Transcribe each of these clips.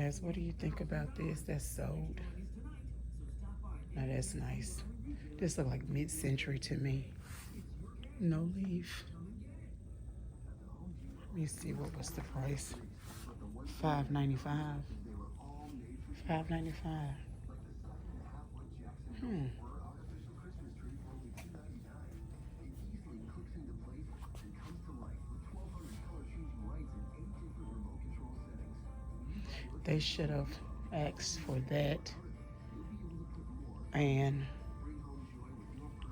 guys, what do you think about this? That's sold. Now that's nice. This look like mid-century to me. No leaf. Let me see what was the price. $5.95. $5.95. Hmm. They should have asked for that. And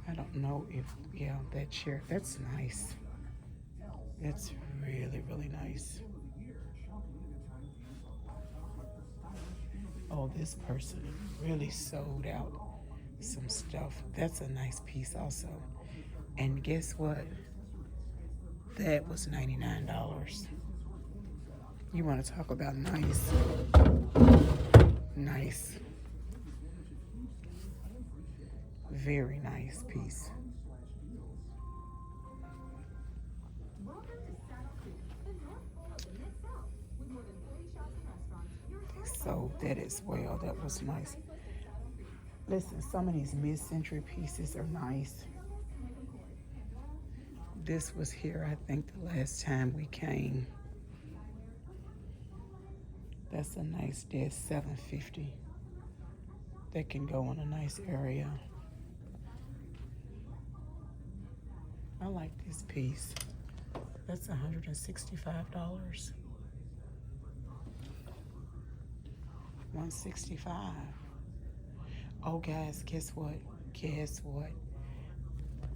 I don't know if, yeah, that chair, that's nice. That's really, really nice. Oh, this person really sold out some stuff. That's a nice piece also. And guess what? That was $99. You want to talk about nice? Nice. Very nice piece. So that as well, that was nice. Listen, some of these mid-century pieces are nice. This was here, I think, the last time we came. That's a nice desk, $7.50. That can go in a nice area. I like this piece. That's $165. $165. Oh, guys, guess what? Guess what?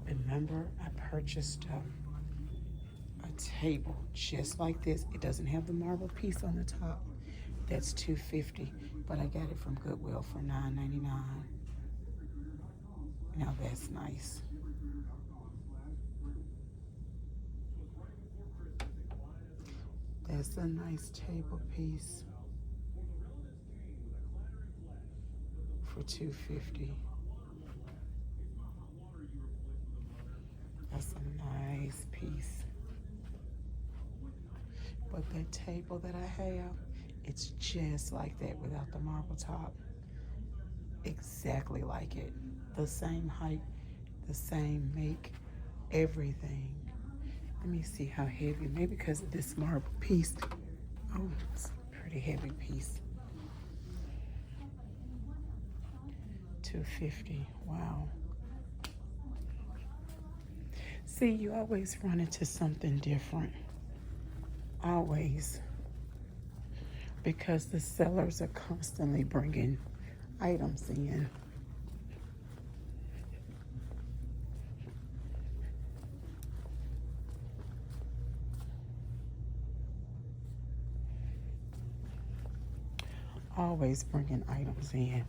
Remember, I purchased a table just like this. It doesn't have the marble piece on the top. That's $250, but I got it from Goodwill for $9.99. Now that's nice. That's a nice table piece for $250. That's a nice piece. But that table that I have, it's just like that without the marble top. Exactly like it. The same height, the same make, everything. Let me see how heavy. Maybe because of this marble piece. Oh, it's a pretty heavy piece. $250. Wow. See, you always run into something different. Always. Because the sellers are constantly bringing items in. Always bringing items in.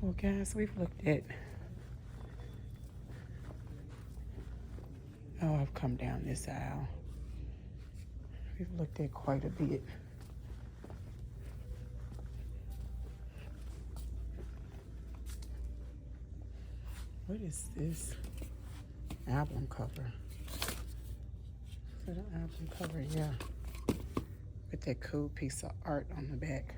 Well, guys, we've looked at, oh, I've come down this aisle. We've looked at quite a bit. What is this? Album cover. Is that an album cover? Yeah. With that cool piece of art on the back.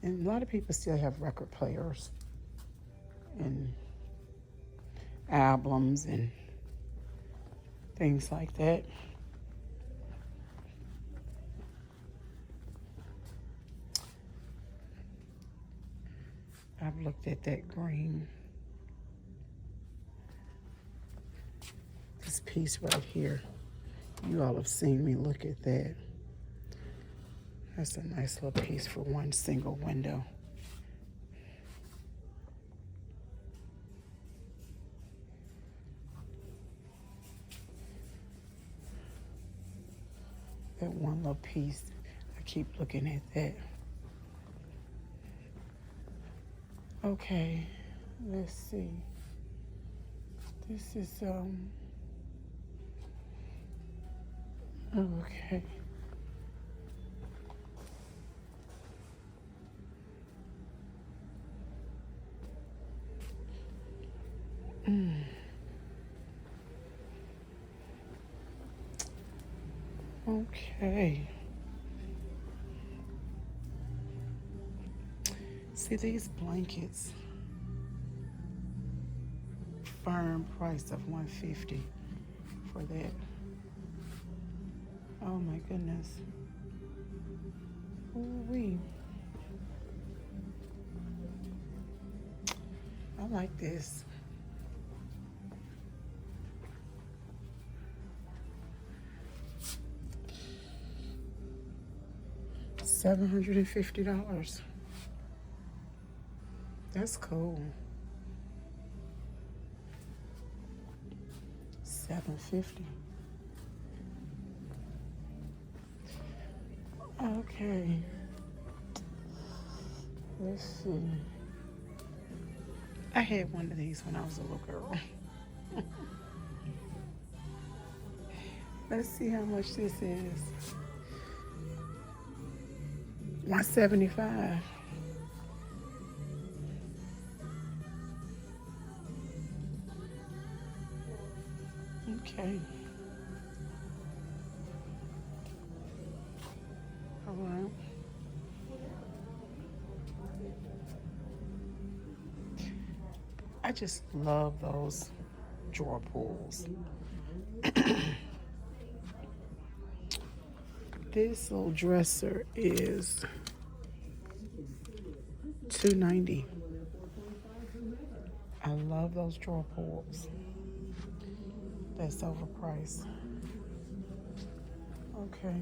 And a lot of people still have record players and albums and things like that. I've looked at that green. This piece right here. You all have seen me look at that. That's a nice little piece for one single window. That one little piece, I keep looking at that. Okay, let's see. This is, okay. Okay. See these blankets, firm price of $150 for that. Oh my goodness. Ooh-wee. I like this. $750. That's cool. $750. Okay. Let's see. I had one of these when I was a little girl. Let's see how much this is. $175. Okay. All right. I just love those drawer pulls. This little dresser is $290. I love those drawer pulls. That's overpriced. Okay.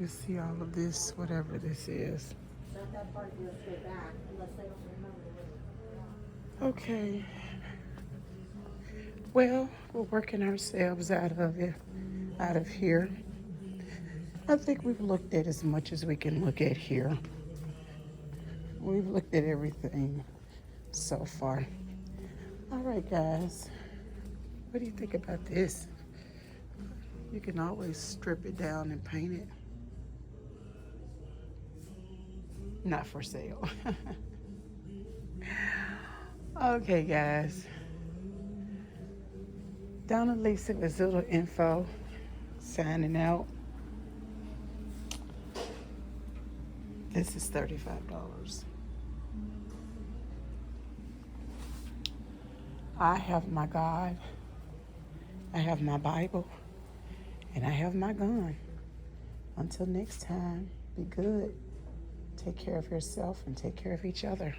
You see all of this, whatever this is. Okay. Well, we're working ourselves out of here. I think we've looked at as much as we can look at here. We've looked at everything so far. All right, guys. What do you think about this? You can always strip it down and paint it. Not for sale. Okay, guys. Donna Lisa with Zillow Info signing out. This is $35. I have my God, I have my Bible, and I have my gun. Until next time, be good. Take care of yourself and take care of each other.